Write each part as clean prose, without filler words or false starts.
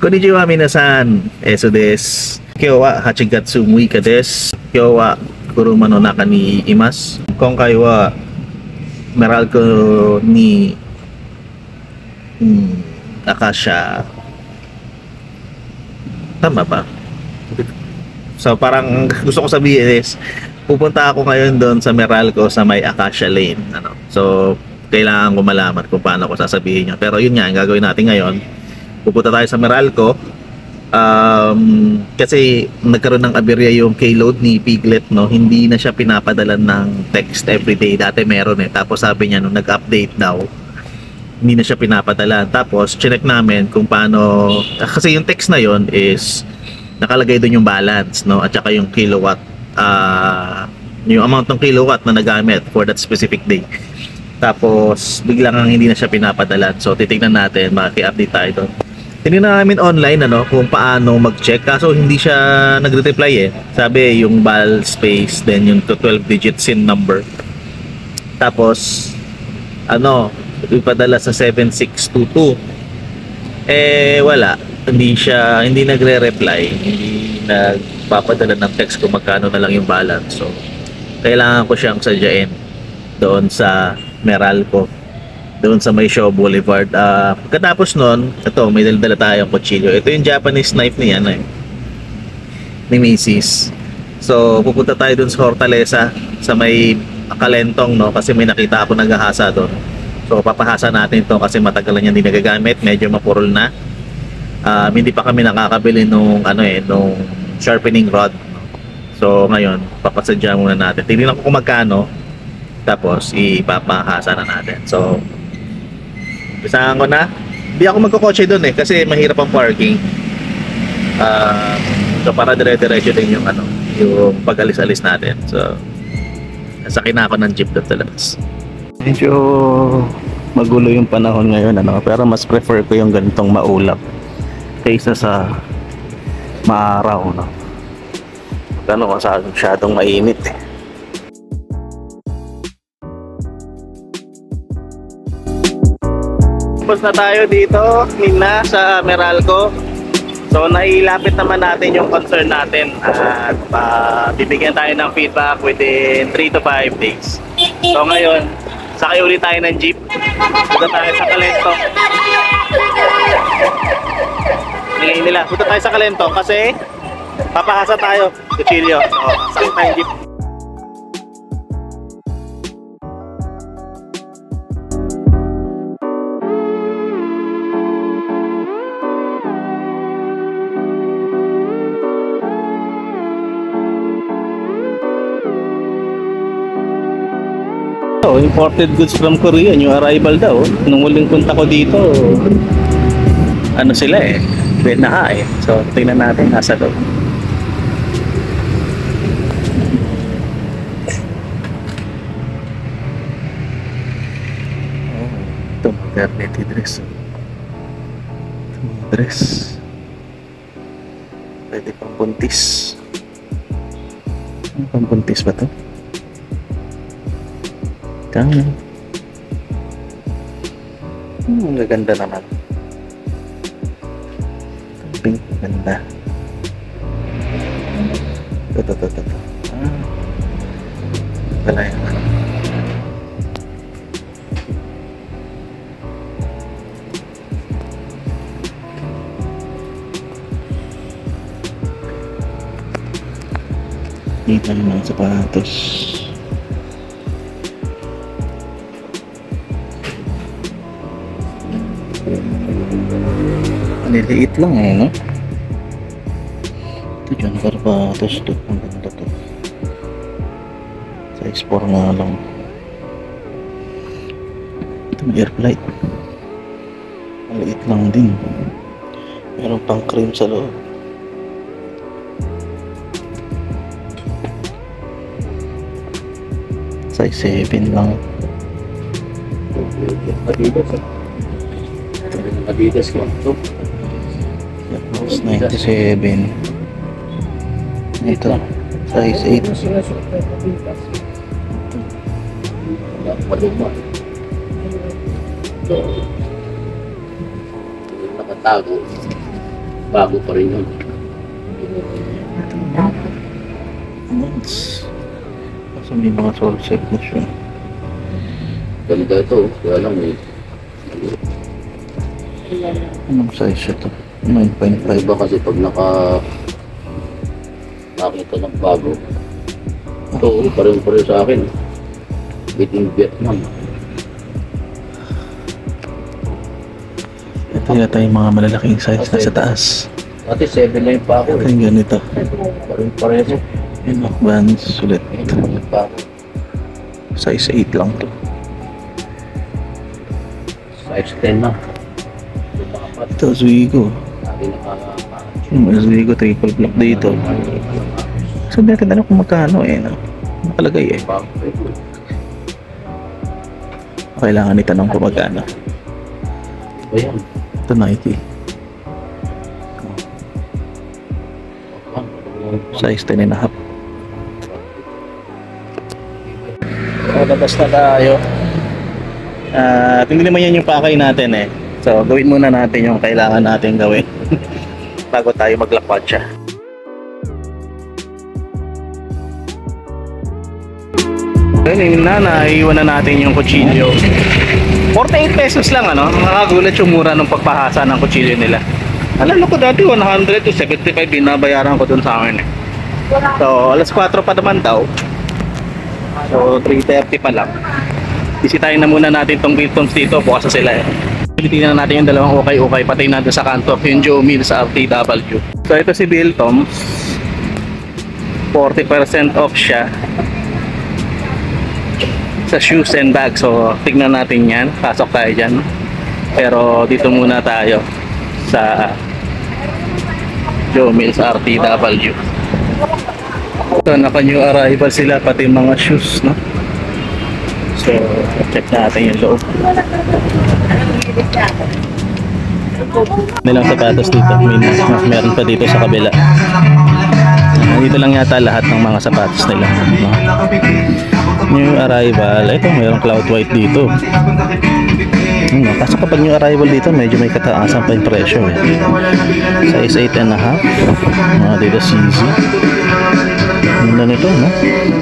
Konnichiwa minasan, eso des. Kyo wa hachigatsu muika des. Kyo wa kuruma no naka ni imasu. Konkai wa Meralco ni Akasha. Tama ba? So parang gusto ko sabihin is pupunta ako ngayon doon sa Meralco sa may Acacia Lane, ano. So kailangan ko malaman kung paano ko sasabihin niya. Pero yun nga, ang gagawin natin ngayon, pupunta tayo sa Meralco. Kasi nagkaroon ng aberya yung K-load ni Piglet, no. Hindi na siya pinapadala ng text everyday. Dati meron tapos sabi niya nung nag-update daw, hindi na siya pinapadala. Tapos chinek namin kung paano, kasi yung text na yon is nakalagay doon yung balance, no, at saka yung kilowatt, yung amount ng kilowatt na nagamit for that specific day. Tapos biglang hindi na siya pinapadala. So titignan natin, maki-update tayo doon. Tinignan namin online, ano, kung paano mag-check, kaso hindi siya nagre-reply Sabi yung val space, then yung 12-digit SIN number. Tapos ano, ipadala sa 7622. Wala. Hindi nagre-reply, hindi nagpapadala ng text kung magkano na lang yung balance. So kailangan ko siyang sadyain doon sa Meralco, doon sa may Shaw Boulevard. Pagkatapos nun, ito, may dala tayong kutsilyo. Ito yung Japanese knife niya, ni Macy's. So pupunta tayo doon sa Hortaleza sa may Kalentong, no, kasi may nakita ako naghahasa doon. So papahasa natin ito kasi matagal na hindi nagagamit, medyo mapurol na. Hindi pa kami nakakabili nung nung sharpening rod. So ngayon, papasadya muna natin. Tingnan ko kung magkano, tapos ipapahasa na natin. So umpisahan ko na. Hindi ako magkokotse doon kasi mahirap ang parking. So para dire-diretso din yung yung pag-alis-alis natin. So sakin na ako ng jeep doon sa labas. Medyo magulo yung panahon ngayon, pero mas prefer ko yung ganitong maulap kaysa sa maaraw, no. Masyadong mainit Tapos na tayo dito, Nina, sa Meralco. So nailapit naman natin yung concern natin at bibigyan tayo ng feedback within 3 to 5 days. So ngayon, sakay ulit tayo ng jeep. Punta tayo sa Kalentong. Nilay nila. Punta tayo sa Kalentong kasi papahasa tayo. Kutsilyo. So sakay tayo jeep. Imported goods from Korea, yung arrival daw. Nung muling punta ko dito, sila Benaha So tingnan natin nasa doon. Ito maternity dress. Dress pwede pang buntis. Pang buntis ba to? Ang ganda naman. Pink, ganda. Ito. Wala yung dito naman sapatos. Maliliit lang no? Ito dyan, sapatos to. Ang ganda to. Size 4 nga lang. Ito may air flight. Maliit lang din. Meron pang cream sa loob. Size 7 lang. Adidas ko. Tapos 97. Ito, size 8. Nakatago. Bago pa rin yun. Months. Kasi may mga soul set na siya. Ganda ito, kaya lang eh. Anong size ito? 9.5. Iba kasi pag nakita ng bago. Ito, pareho sa akin. Within Vietnam. Ito yata yung mga malalaking size na sa taas. Dati 7 lang pa ako. Ito yung ganito. Pareho. Yung Bands sulit. Pa ako. Size 8 lang to. Size 10 na. Ito, Zuigo. Sabi nakaka... Yung Zuigo triple block dito. So, natin alam kung magkano eh. No? Nakalagay eh. Kailangan itanong kung magkano. Ayan. Ito 90. Size 10 and a half. So, labas na tayo. Hindi naman yan yung pakay natin eh. So, gawin muna natin yung kailangan natin gawin bago tayo maglakwatsa. Ayun na, naiiwan na natin yung kutsilyo. 48 pesos lang ano. Nakakagulat yung mura ng pagpahasa ng kutsilyo nila. Alam ko dati 100 to 75 binabayaran ko dun sa akin eh. So, alas 4 pa naman daw. So, 3:30 pa lang. Bisitahin na muna natin tong Biltoms dito. Bukas na sila eh. Tingnan natin yung dalawang ukay-ukay. Patay natin sa kanto. Yung Joe Mills RTW. So, ito si Biltoms. 40% off siya sa shoes and bags. So, tignan natin yan. Pasok tayo dyan. Pero, dito muna tayo sa Joe Mills RTW. So, naka-new arrival sila. Pati mga shoes, no? So, check natin yung loob. Nilang sapatos dito. Meron pa dito sa kabila. Dito lang yata lahat ng mga sapatos nila. No? New arrival. Ito, mayroong cloud white dito. Kaso kapag new arrival dito, medyo may kataasan pa yung presyo. Eh. Size 8 and a half. Dito CZ. Ganda nito, no?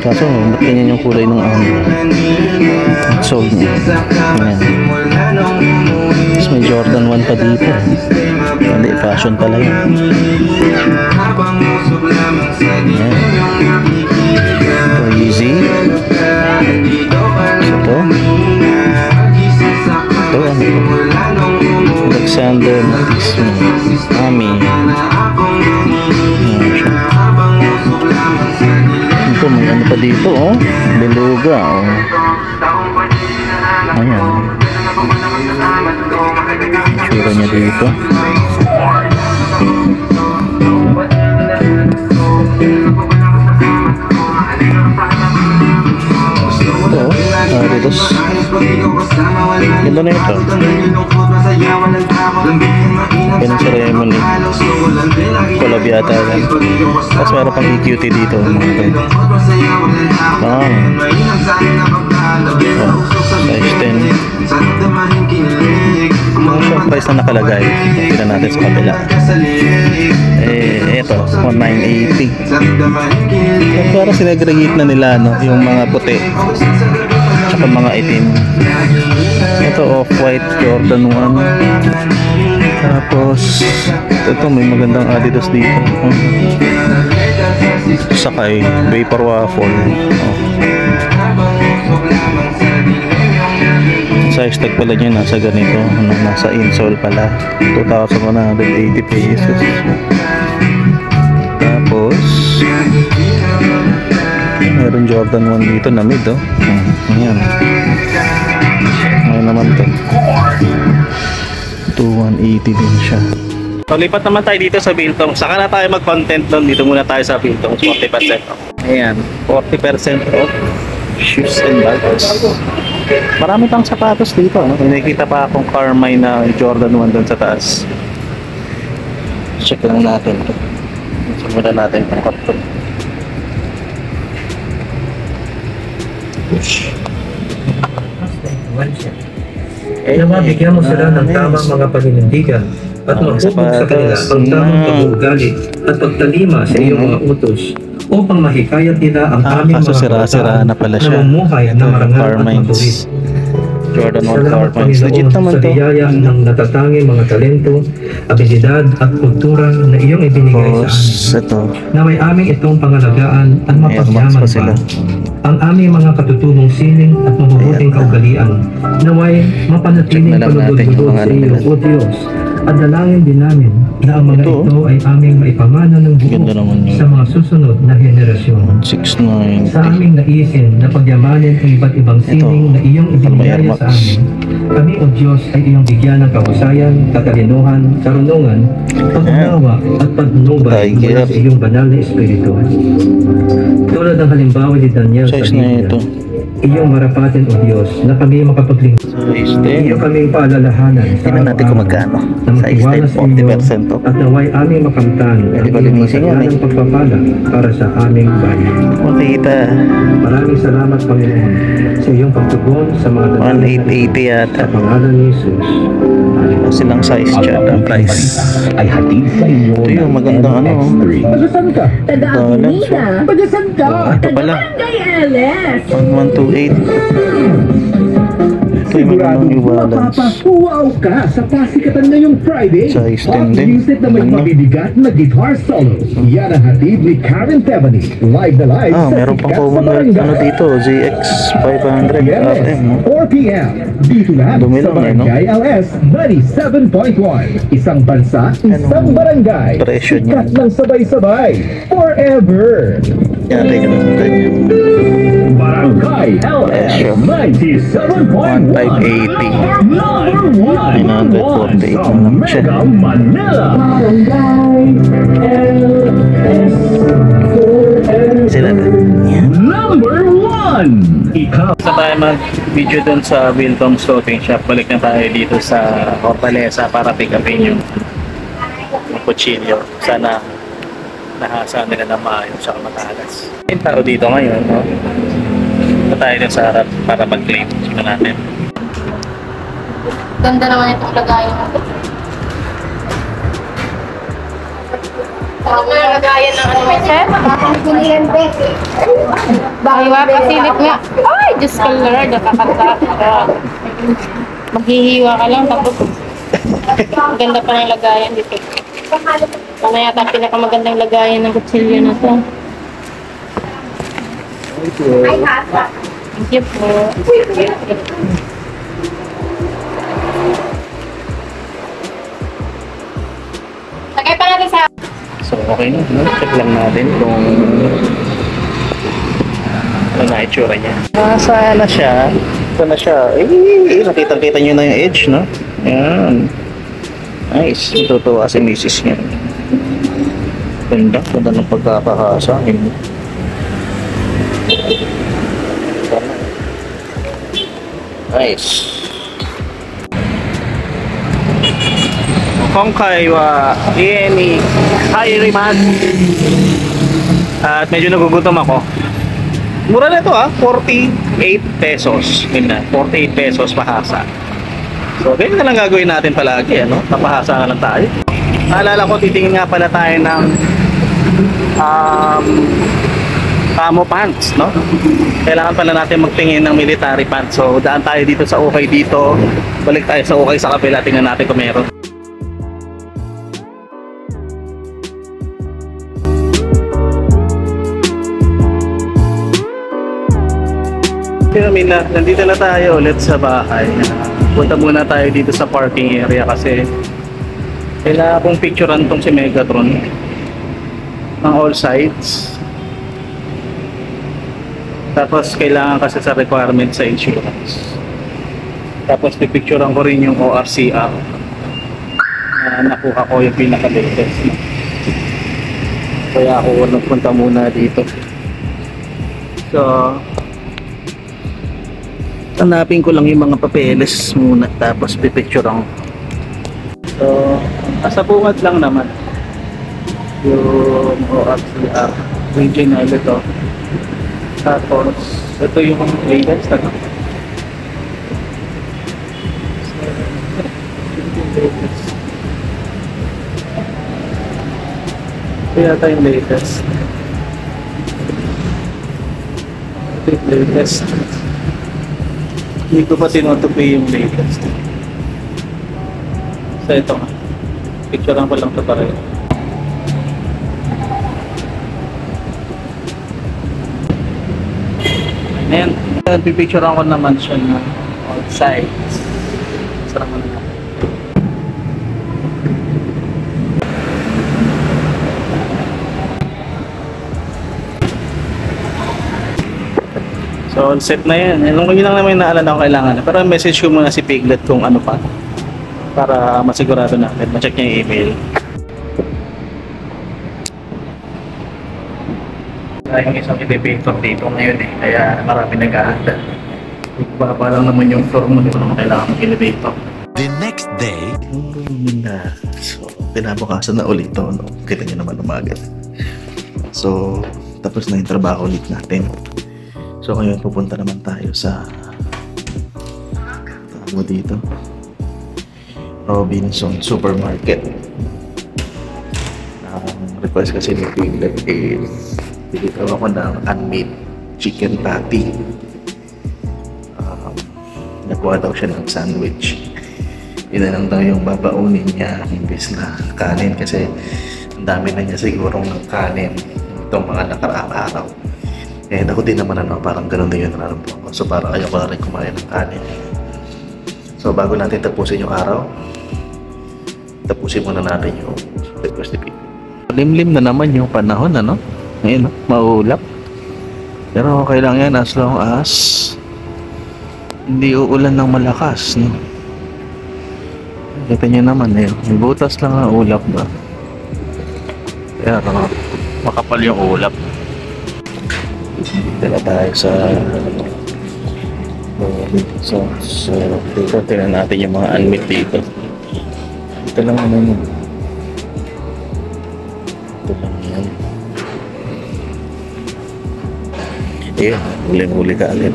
Kaso, ba't ganyan yung kulay ng sold niya? Ayan. Tapos may Jordan 1 pa dito. Hindi, fashion pala yun. Ayan. Ito, Yeezy. Ito. Ito, ano? Alexander Matismo. Ami. Ayan siya. Ito, may ano pa dito, oh. Beluga, oh. Ayan. Tsura niya dito. Ito, Adidas. Ganda na ito. Ganun sa Raymond eh. Collab yata yan. Tapos meron pang EQT dito. Size 10. Yung price na nakalagay. Tignan natin sa kabila. Ito, 1980. Parang sinagregate na nila, no? Yung mga puti. Tsaka mga itim. Ito, off-white Jordan 1. Tapos, ito may magandang Adidas dito. Sakay, Vapor Waffle. Size tag pala niya nasa ganito, nasa insole pala, 2,180 pesos. Tapos meron Jordan 1 dito na mid, oh. Ayan. Ngayon naman to 2,180 din siya. So, lipat naman tayo dito sa Biltong. Saka na tayo mag-content doon. Dito muna tayo sa Biltong. 40% off. Ayan, 40% off shoes and bags. Marami pang sapatos dito, no? Nakikita pa akong Carmine na Jordan 1 doon sa taas. Check lang natin ito. Simulan natin ang karton. Kaya mabigyan mo sila ng tamang mga paninindigan at mahubog sa kanila ang tamang pag-uugali at pagtalima sa iyong mga utos upang mahikayat nila ang aming kaso mga sira-sira kabataan na pala na siya. mamuhay na marangal at Carmines. matuwid. Jordan 1 Salamat Carmines. Legit Panginoon naman sa to. biyaya ng natatanging mga talento, abilidad at kultura na iyong ibinigay sa Tapos, amin. ito. Na may aming itong pangalagaan at Airmax mapagyaman pa sila. pa. Ang aming mga katutubong sining at mabubuting kaugalian naway mapanatiling Check na lang natin yung palugod-lugod mga sa ano iyo, nila. O Diyos. At dalangin din namin na ang mga Ito, ito ay aming maipamana ng buo ganda naman yun. sa mga susunod na henerasyon. 690. Sa aming naisin na pagyamanin ang iba't ibang sining na iyong ibinigay Airmax. sa amin, kami o Diyos ay iyong bigyan ng kahusayan, katalinuhan, karunungan, pag-unawa at pagnubay mula sa iyong banal na espiritu. Tulad ng halimbawa ni Daniel sa Size na Biblia, ito. iyong marapatin o Diyos na kami makapaglingkod. Size Iyo 10. kaming paalalahanan sa Tingnan natin kung magkano. na Size magtiwala 10, sa iyo 40% to. at naway aming makamtan Pwede ang ba iyong linisin yan, masaglanang pagpapala para sa aming bayan. Makita. Maraming salamat Panginoon sa iyong pagtugon sa mga dalangin 1880 yata. sa pangalan ni Jesus. Amen. Silang size dyan. Ang price. ay hatid sa inyo Ito yung magandang ano. X3. Pagasan ka? Balance. Pagasan ka? Ito pala. Barangay LS. 1128. Ito yung magandang New Balance. Mapapapuwaw ka sa pasikatan ngayong Friday. Size Hot 10 din. music na may Ano? mabibigat na guitar solo. Yan ang hatid ni Karen Tebany. Live na live Ah, sa meron pang sikat sa common barangay. ano dito. ZX 500 RM. no? 4 p.m. Dito lang Dumi sa lang, eh, no? Barangay LS 97.1. Isang bansa, isang barangay. presyo niya? Sikat ng sabay-sabay. Forever. Yan natin yung Barangay LS Presyo. 97.1. 1580. Number 1. 948 Sa na lang siya. Mega Manila. Sila na. Yan. Number 1. Ikaw. Sa tayo mag-video dun sa Wiltom's Clothing Shop, balik na tayo dito sa Hortaleza para pick upin yung kutsilyo. Sana nahasa nila na maayos sa matalas. Yung tao dito ngayon, no? Ito tayo dun sa harap para mag-claim. Sige natin. Ganda naman itong lagayan. Ano yung lagayan ng ano, Chef? Bahiwa, pasilip nga. Ay, Diyos ka Lord, nakakanta ka. Maghihiwa ka lang, tapos ang ganda pa ng lagayan dito. Ano yata ang pinakamagandang lagayan ng kutsilyo na to. Thank you po. Lagay pa natin sa... So, okay na. No? Check lang natin kung ano na itsura niya. Nasa na siya. Ito na siya. Eh, nakita-kita nyo na yung edge, no? Yan. Nice. Matutuwa si misis niya. Ganda. Ganda ng pagkakahasa. Nice. Kongkai wa Ieni Kairiman. At medyo nagugutom ako. Mura na ito 48 pesos. Ganyan, 48 pesos pahasa. So, ganyan na lang gagawin natin palagi, ano? Napahasa na lang tayo. Naalala ko, titingin nga pala tayo ng camo pants, no? Kailangan pala natin magtingin ng military pants. So, daan tayo dito sa ukay dito. Balik tayo sa ukay sa kapila. Tingnan natin kung meron. Pinamina, nandito na tayo ulit sa bahay. Punta muna tayo dito sa parking area kasi kailangan kong picturean tong si Megatron ng all sides. Tapos kailangan kasi sa requirement sa insurance. Tapos pipicturean ko rin yung ORCR na nakuha ko yung pinaka-latest. Kaya ako nagpunta muna dito. So, hanapin ko lang yung mga papeles muna tapos pipicturean ko. So, nasa bungad lang naman yung ORCR original ito. Tapos, ito yung latest ano? Kaya tayo yung latest. Ito yung latest. Hindi ko pa tinutupi yung latest. So ito nga. Picturean ko lang ito pareho. Ayan. Pipicturean ko naman siya na all sides. Sarap mo na. So, all set na yan. Yun lang naman yung naalala ko kailangan. Pero message ko muna si Piglet kung ano pa. Para masigurado natin. Ma-check niya yung email. Yung isang elevator dito ngayon eh. Kaya marami nag-aanda. Baba lang naman yung floor mo. Di mo naman kailangan mag-elevator. The next day, Na. So, pinabukasan na ulit to. No? Kita nyo naman umaga. So, tapos na yung trabaho ulit natin. So ngayon pupunta naman tayo sa tawag dito Robinson Supermarket. Ang request kasi ni Piglet is dito ako ng unmade chicken patty. Nakuha daw siya ng sandwich. Yun na lang daw yung babaunin niya imbes na kanin kasi ang dami na niya sigurong ng kanin itong mga nakaraang araw. Eh, ako din naman parang ganun din yung nararamdaman ko. So, parang ayaw ko na rin kumain ng kanin. So, bago natin tapusin yung araw, tapusin muna natin yung request ni Piglet. Limlim na naman yung panahon, ano? Ngayon, maulap. Pero okay lang yan as long as hindi uulan ng malakas, no? Kita nyo naman, eh. May butas lang ang ulap ba? Kaya, makapal yung ulap. Dito na tayo sa so dito tingnan natin yung mga unmeat dito. Ito lang naman yun. Ito lang yan. Ayan, huli-huli ka agad.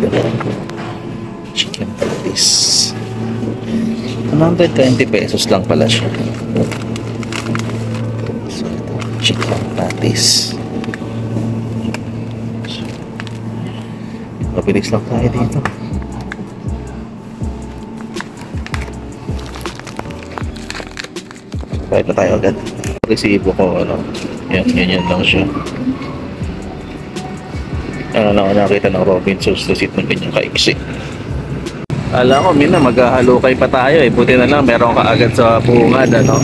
Chicken patties. 120 pesos lang pala siya. So ito, chicken patties. Mabilis lang tayo dito. Kahit na tayo agad. Resibo ko, ano. Yan lang siya. Ano lang ako nakita ng Robinson's receipt ng ganyang kaiksi. Alam ko, Mina, maghahalukay pa tayo eh. Buti na lang, meron ka agad sa bungad, ano.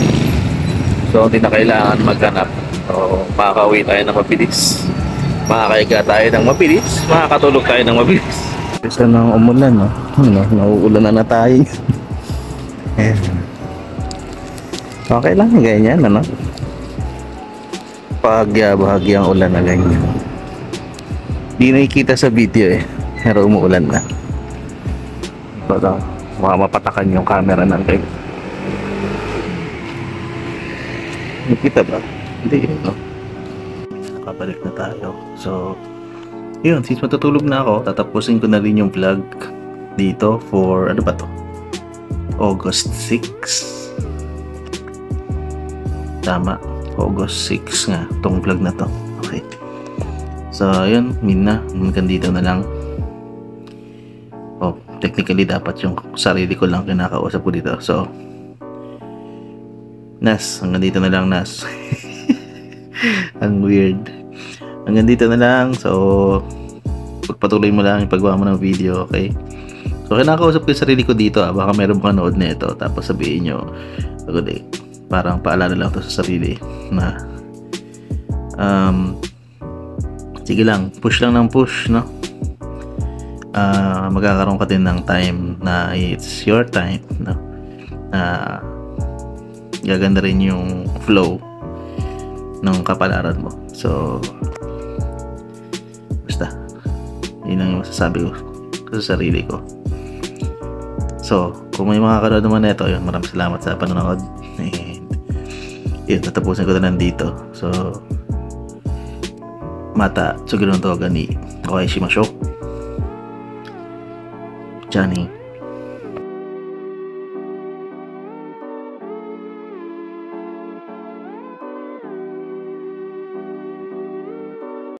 So, hindi na kailangan maghanap. So, makakauwi tayo na mabilis. Makakaiga tayo ng mabilis, makakatulog tayo ng mabilis. Isa nang umulan, no? Nauulan na tayo. Okay lang, ganyan, ano? Bahagya-bahagyang ulan na ganyan. Di nakikita sa video eh, pero umuulan na. Baka mapatakan yung camera natin. Nakita ba? Hindi, no? Nakabalik na tayo. So, yun, since matutulog na ako, tatapusin ko na rin yung vlog dito for, ano ba to? August 6. Tama, August 6 nga, tong vlog na to. Okay. So, yun, Mina, hanggang dito na lang. Oh, technically, dapat yung sarili ko lang kinakausap ko dito. So, Nas, hanggang dito na lang, Nas. Ang weird. Hanggang dito na lang. So, pagpatuloy mo lang yung paggawa mo ng video, okay? So, kinakausap ko yung sarili ko dito. Baka meron mga nood na ito. Tapos sabihin nyo, parang paalala lang to sa sarili na sige lang, push lang ng push, no? Magkakaroon ka din ng time na it's your time, no? Gaganda rin yung flow ng kapalaran mo. So, basta yun ang masasabi ko sa sarili ko. So, kung may makakanood naman nito, yun, maraming salamat sa panonood. And yun, tatapusin ko na nandito. So, mata, sugiron to gani. Okay, shimashou. Johnny.